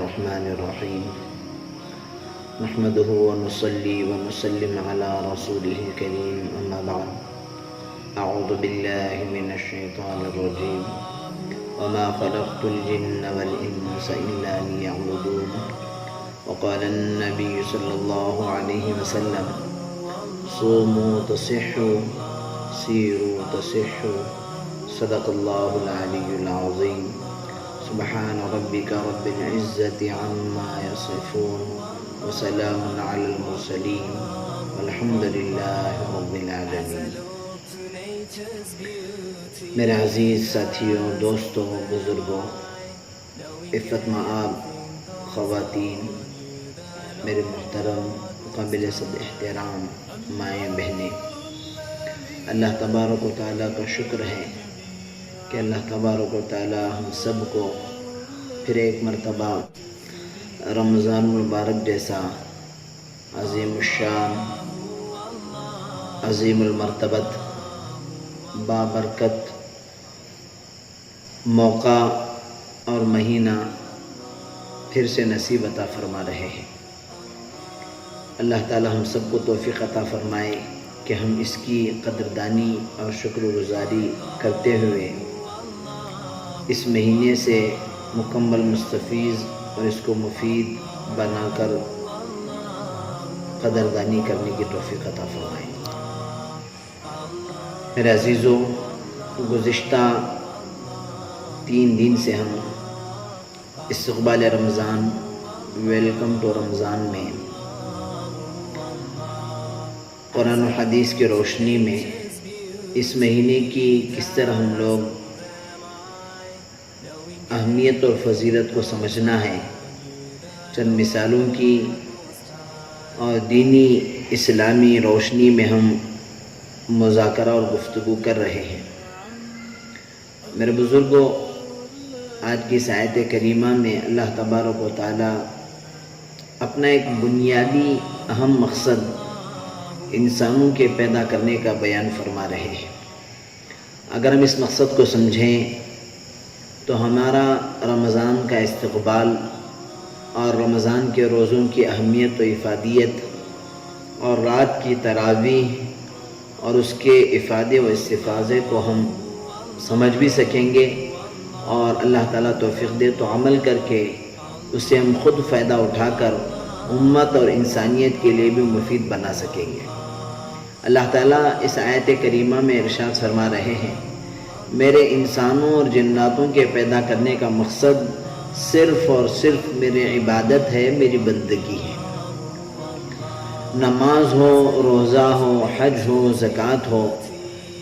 الرحمن الرحيم نحمده ونصلي ونسلم على رسوله الكريم أما بعد أعوذ بالله من الشيطان الرجيم وما خلقت الجن والإنس إلا ليعبدون وقال النبي صلى الله عليه وسلم صوموا تصحوا سيروا تصحوا صدق الله العلي العظيم سبحان ربك رب العزة عما يصفون وسلام على المرسلين والحمد لله رب العالمين۔ میرے عزیز ساتھیوں، دوستوں، بزرگوں، عفت مآب خواتین، میرے محترم قابل صد احترام مائیں بہنیں، اللہ تبارک و تعالیٰ کا شکر ہے کہ اللہ تبارک و تعالیٰ ہم سب کو پھر ایک مرتبہ رمضان المبارک جیسا عظیم الشان، عظیم المرتبت، بابرکت موقع اور مہینہ پھر سے نصیب عطا فرما رہے ہیں۔ اللہ تعالیٰ ہم سب کو توفیق عطا فرمائے کہ ہم اس کی قدردانی اور شکر گزاری کرتے ہوئے اس مہینے سے مکمل مستفیض اور اس کو مفید بنا کر قدردانی کرنے کی توفیق عطا فرمائے۔ میرے عزیزوں، گزشتہ 3 دن سے ہم استقبال رمضان، ویلکم ٹو رمضان میں قرآن و حدیث کی روشنی میں اس مہینے کی کس طرح ہم لوگ اہمیت اور فضیلت کو سمجھنا ہے، چند مثالوں کی اور دینی اسلامی روشنی میں ہم مذاکرہ اور گفتگو کر رہے ہیں۔ میرے بزرگوں، آج کی اس آیت کریمہ میں اللہ تبارک و تعالیٰ اپنا ایک بنیادی اہم مقصد انسانوں کے پیدا کرنے کا بیان فرما رہے ہیں۔ اگر ہم اس مقصد کو سمجھیں تو ہمارا رمضان کا استقبال اور رمضان کے روزوں کی اہمیت و افادیت اور رات کی تراویح اور اس کے افادے و استفاضے کو ہم سمجھ بھی سکیں گے، اور اللہ تعالیٰ توفیق دے تو عمل کر کے اس سے ہم خود فائدہ اٹھا کر امت اور انسانیت کے لیے بھی مفید بنا سکیں گے۔ اللہ تعالیٰ اس آیت کریمہ میں ارشاد فرما رہے ہیں، میرے انسانوں اور جناتوں کے پیدا کرنے کا مقصد صرف اور صرف میری عبادت ہے، میری بندگی ہے۔ نماز ہو، روزہ ہو، حج ہو، زکوٰۃ ہو،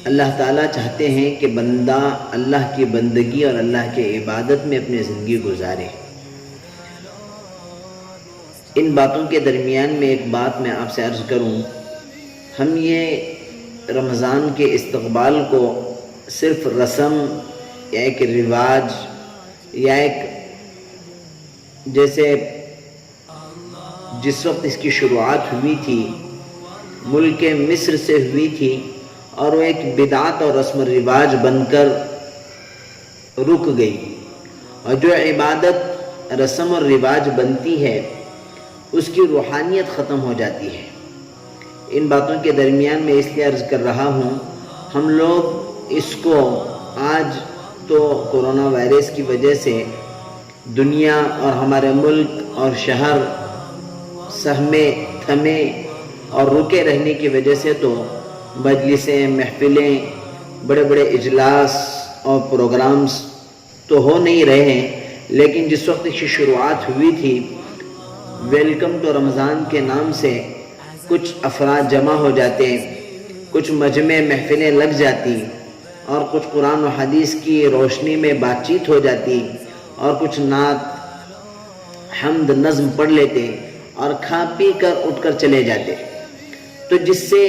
اللہ تعالیٰ چاہتے ہیں کہ بندہ اللہ کی بندگی اور اللہ کی عبادت میں اپنی زندگی گزارے۔ ان باتوں کے درمیان میں ایک بات میں آپ سے عرض کروں، ہم یہ رمضان کے استقبال کو صرف رسم یا ایک رواج یا ایک جیسے جس وقت اس کی شروعات ہوئی تھی ملک مصر سے ہوئی تھی اور وہ ایک بدعت اور رسم و رواج بن کر رک گئی، اور جو عبادت رسم اور رواج بنتی ہے اس کی روحانیت ختم ہو جاتی ہے۔ ان باتوں کے درمیان میں اس لیے عرض کر رہا ہوں، ہم لوگ اس کو آج تو کورونا وائرس کی وجہ سے دنیا اور ہمارے ملک اور شہر سہمے تھمے اور رکے رہنے کی وجہ سے تو مجلسیں، محفلیں، بڑے بڑے اجلاس اور پروگرامز تو ہو نہیں رہے ہیں، لیکن جس وقت اس کی شروعات ہوئی تھی ویلکم ٹو رمضان کے نام سے کچھ افراد جمع ہو جاتے، کچھ مجمع محفلیں لگ جاتی، اور کچھ قرآن و حدیث کی روشنی میں بات چیت ہو جاتی، اور کچھ نعت، حمد، نظم پڑھ لیتے اور کھا پی کر اٹھ کر چلے جاتے، تو جس سے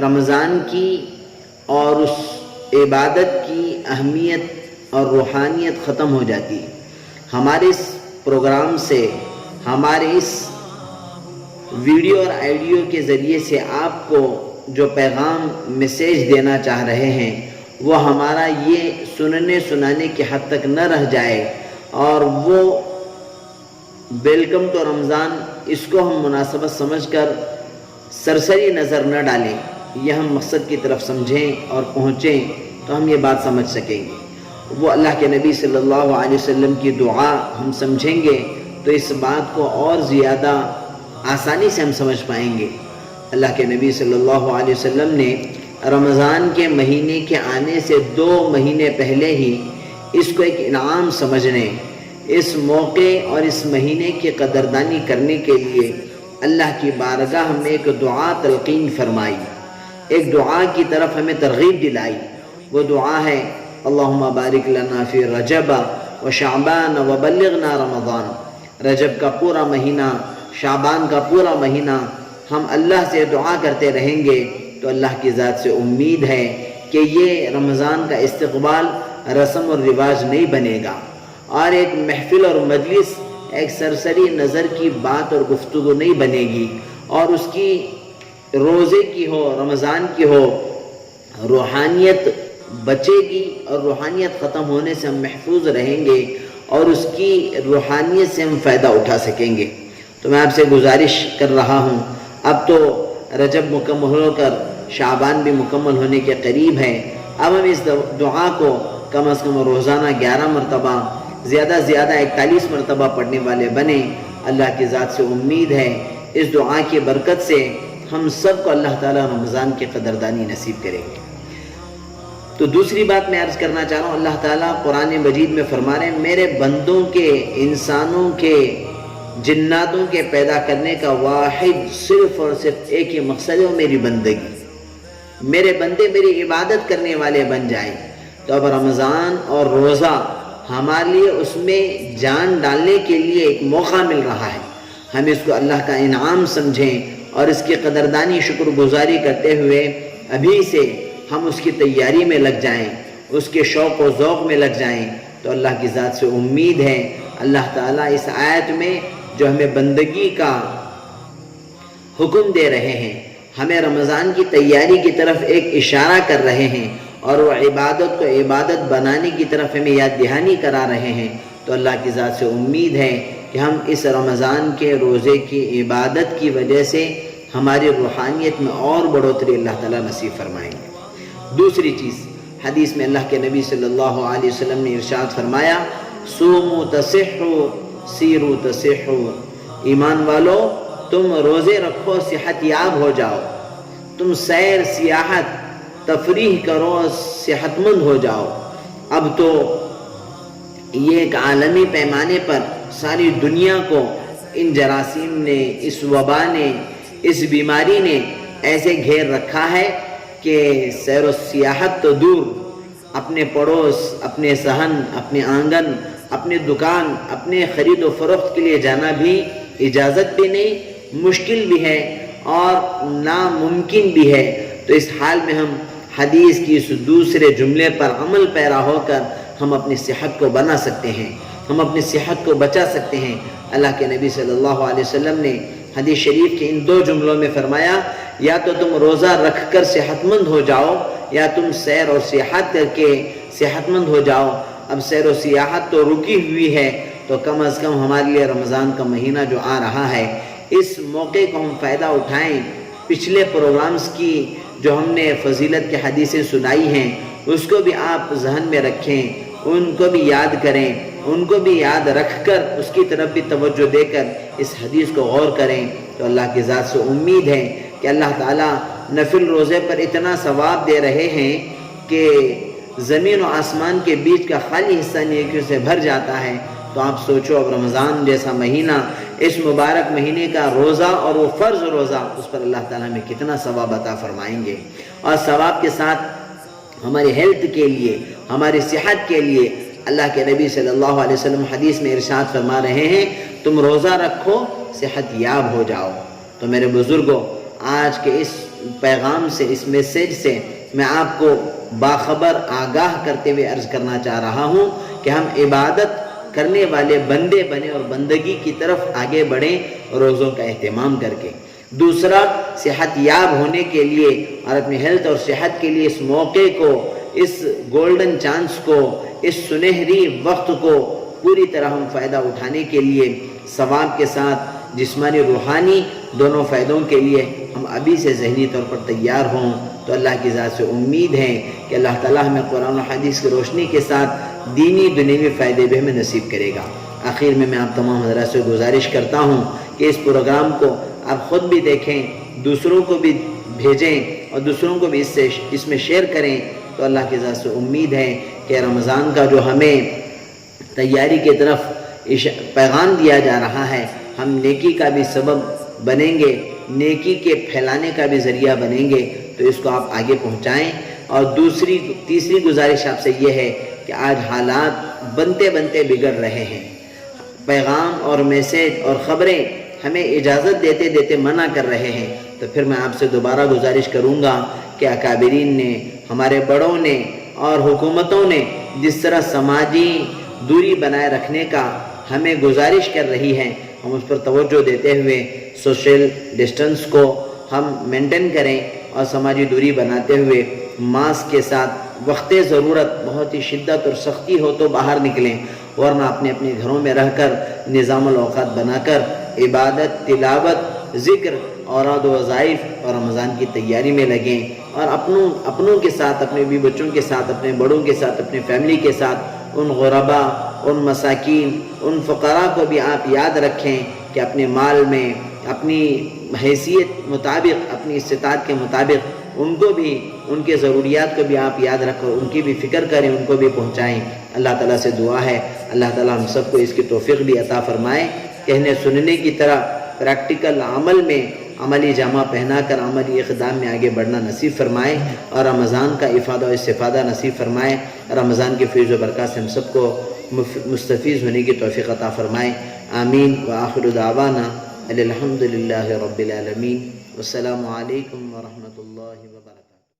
رمضان کی اور اس عبادت کی اہمیت اور روحانیت ختم ہو جاتی۔ ہمارے اس پروگرام سے، ہمارے اس ویڈیو اور آئیڈیو کے ذریعے سے آپ کو جو پیغام میسیج دینا چاہ رہے ہیں وہ ہمارا یہ سننے سنانے کی حد تک نہ رہ جائے، اور وہ ویلکم ٹو رمضان، اس کو ہم مناسبت سمجھ کر سرسری نظر نہ ڈالیں، یہ ہم مقصد کی طرف سمجھیں اور پہنچیں تو ہم یہ بات سمجھ سکیں گے۔ وہ اللہ کے نبی صلی اللہ علیہ وسلم کی دعا ہم سمجھیں گے تو اس بات کو اور زیادہ آسانی سے ہم سمجھ پائیں گے۔ اللہ کے نبی صلی اللہ علیہ وسلم نے رمضان کے مہینے کے آنے سے 2 مہینے پہلے ہی اس کو ایک انعام سمجھنے، اس موقع اور اس مہینے کی قدردانی کرنے کے لیے اللہ کی بارگاہ میں ایک دعا تلقین فرمائی، ایک دعا کی طرف ہمیں ترغیب دلائی۔ وہ دعا ہے اللہم بارک لنا فی رجب و شعبان و بلغنا رمضان۔ رجب کا پورا مہینہ، شعبان کا پورا مہینہ ہم اللہ سے دعا کرتے رہیں گے تو اللہ کی ذات سے امید ہے کہ یہ رمضان کا استقبال رسم اور رواج نہیں بنے گا، اور ایک محفل اور مجلس، ایک سرسری نظر کی بات اور گفتگو نہیں بنے گی، اور اس کی روزے کی ہو، رمضان کی ہو، روحانیت بچے گی اور روحانیت ختم ہونے سے ہم محفوظ رہیں گے اور اس کی روحانیت سے ہم فائدہ اٹھا سکیں گے۔ تو میں آپ سے گزارش کر رہا ہوں، اب تو رجب مکمل ہو کر شعبان بھی مکمل ہونے کے قریب ہے، اب ہم اس دعا کو کم از کم روزانہ 11 مرتبہ، زیادہ سے زیادہ 41 مرتبہ پڑھنے والے بنیں۔ اللہ کی ذات سے امید ہے اس دعا کی برکت سے ہم سب کو اللہ تعالیٰ رمضان کی قدردانی نصیب کریں گے۔ تو دوسری بات میں عرض کرنا چاہ رہا ہوں، اللہ تعالیٰ قرآن مجید میں فرما رہے ہیں میرے بندوں کے، انسانوں کے، جناتوں کے پیدا کرنے کا واحد صرف اور صرف ایک ہی مقصد ہے، میری بندگی، میرے بندے میری عبادت کرنے والے بن جائیں۔ تو اب رمضان اور روزہ ہمارے لیے اس میں جان ڈالنے کے لیے ایک موقع مل رہا ہے، ہم اس کو اللہ کا انعام سمجھیں اور اس کی قدردانی شکر گزاری کرتے ہوئے ابھی سے ہم اس کی تیاری میں لگ جائیں، اس کے شوق و ذوق میں لگ جائیں تو اللہ کی ذات سے امید ہے اللہ تعالیٰ اس آیت میں جو ہمیں بندگی کا حکم دے رہے ہیں، ہمیں رمضان کی تیاری کی طرف ایک اشارہ کر رہے ہیں اور وہ عبادت کو عبادت بنانے کی طرف ہمیں یاد دہانی کرا رہے ہیں، تو اللہ کی ذات سے امید ہے کہ ہم اس رمضان کے روزے کی عبادت کی وجہ سے ہماری روحانیت میں اور بڑھوتری اللہ تعالیٰ نصیب فرمائیں گے۔ دوسری چیز، حدیث میں اللہ کے نبی صلی اللہ علیہ وسلم نے ارشاد فرمایا صوموا تصحوا سیروا تصحوا، ایمان والو تم روزے رکھو صحت یاب ہو جاؤ، تم سیر سیاحت تفریح کرو صحت مند ہو جاؤ۔ اب تو یہ ایک عالمی پیمانے پر ساری دنیا کو ان جراثیم نے، اس وبا نے، اس بیماری نے ایسے گھیر رکھا ہے کہ سیر و سیاحت تو دور، اپنے پڑوس، اپنے صحن، اپنے آنگن، اپنے دکان، اپنے خرید و فروخت کے لیے جانا بھی اجازت بھی نہیں، مشکل بھی ہے اور ناممکن بھی ہے۔ تو اس حال میں ہم حدیث کی اس دوسرے جملے پر عمل پیرا ہو کر ہم اپنی صحت کو بنا سکتے ہیں، ہم اپنی صحت کو بچا سکتے ہیں۔ اللہ کے نبی صلی اللہ علیہ وسلم نے حدیث شریف کے ان 2 جملوں میں فرمایا یا تو تم روزہ رکھ کر صحت مند ہو جاؤ یا تم سیر اور سیاحت کر کے صحت مند ہو جاؤ۔ اب سیر و سیاحت تو رکی ہوئی ہے تو کم از کم ہمارے لیے رمضان کا مہینہ جو آ رہا ہے اس موقع کو ہم فائدہ اٹھائیں، پچھلے پروگرامز کی جو ہم نے فضیلت کی حدیثیں سنائی ہیں اس کو بھی آپ ذہن میں رکھیں، ان کو بھی یاد کریں، ان کو بھی یاد رکھ کر اس کی طرف بھی توجہ دے کر اس حدیث کو غور کریں تو اللہ کی ذات سے امید ہے کہ اللہ تعالیٰ نفل روزے پر اتنا ثواب دے رہے ہیں کہ زمین و آسمان کے بیچ کا خالی حصہ نیکیوں سے بھر جاتا ہے۔ تو آپ سوچو اب رمضان جیسا مہینہ، اس مبارک مہینے کا روزہ اور وہ فرض روزہ، اس پر اللہ تعالیٰ ہمیں کتنا ثواب عطا فرمائیں گے، اور ثواب کے ساتھ ہماری ہیلتھ کے لیے، ہماری صحت کے لیے اللہ کے نبی صلی اللہ علیہ وسلم حدیث میں ارشاد فرما رہے ہیں تم روزہ رکھو صحت یاب ہو جاؤ۔ تو میرے بزرگوں، آج کے اس پیغام سے، اس میسیج سے میں آپ کو باخبر آگاہ کرتے ہوئے عرض کرنا چاہ رہا ہوں کہ ہم عبادت کرنے والے بندے بنیں اور بندگی کی طرف آگے بڑھیں روزوں کا اہتمام کر کے۔ دوسرا، صحت یاب ہونے کے لیے اور اپنی ہیلتھ اور صحت کے لیے اس موقع کو، اس گولڈن چانس کو، اس سنہری وقت کو پوری طرح ہم فائدہ اٹھانے کے لیے ثواب کے ساتھ جسمانی روحانی دونوں فائدوں کے لیے ہم ابھی سے ذہنی طور پر تیار ہوں، تو اللہ کی ذات سے امید ہے کہ اللہ تعالیٰ ہمیں قرآن و حدیث کی روشنی کے ساتھ دینی دنیوی فائدے بھی ہمیں نصیب کرے گا۔ آخر میں آپ تمام حضرات سے گزارش کرتا ہوں کہ اس پروگرام کو آپ خود بھی دیکھیں، دوسروں کو بھی بھیجیں اور دوسروں کو بھی اس میں شیئر کریں، تو اللہ کی ذات سے امید ہے کہ رمضان کا جو ہمیں تیاری کی طرف پیغام دیا جا رہا ہے، ہم نیکی کا بھی سبب بنیں گے، نیکی کے پھیلانے کا بھی ذریعہ بنیں گے، تو اس کو آپ آگے پہنچائیں۔ اور تیسری گزارش آپ سے یہ ہے کہ آج حالات بنتے بنتے بگڑ رہے ہیں، پیغام اور میسیج اور خبریں ہمیں اجازت دیتے دیتے منع کر رہے ہیں، تو پھر میں آپ سے دوبارہ گزارش کروں گا کہ اکابرین نے، ہمارے بڑوں نے اور حکومتوں نے جس طرح سماجی دوری بنائے رکھنے کا ہمیں گزارش کر رہی ہے، ہم اس پر توجہ دیتے ہوئے سوشل ڈسٹنس کو ہم مینٹین کریں اور سماجی دوری بناتے ہوئے ماسک کے ساتھ وقت ضرورت بہت ہی شدت اور سختی ہو تو باہر نکلیں، ورنہ اپنے اپنے گھروں میں رہ کر نظام الاوقات بنا کر عبادت، تلاوت، ذکر، اوراد و وظائف اور رمضان کی تیاری میں لگیں، اور اپنوں کے ساتھ، اپنے بھی بچوں کے ساتھ، اپنے بڑوں کے ساتھ، اپنے فیملی کے ساتھ ان غربا، ان مساکین، ان فقراء کو بھی آپ یاد رکھیں کہ اپنے مال میں اپنی حیثیت مطابق، اپنی استطاعت کے مطابق ان کو بھی، ان کے ضروریات کو بھی آپ یاد رکھو، ان کی بھی فکر کریں، ان کو بھی پہنچائیں۔ اللہ تعالیٰ سے دعا ہے اللہ تعالیٰ ہم سب کو اس کی توفیق بھی عطا فرمائے، کہنے سننے کی طرح پریکٹیکل عمل میں عملی جامہ پہنا کر عملی اقدام میں آگے بڑھنا نصیب فرمائے، اور رمضان کا افادہ و استفادہ نصیب فرمائے، رمضان کے فیض و برکات سے ہم سب کو مستفیض ہونے کی توفیق عطا فرمائے۔ آمین۔ وآخر دعوانا الحمد للہ رب العالمین، والسلام علیکم ورحمۃ اللہ وبرکاتہ۔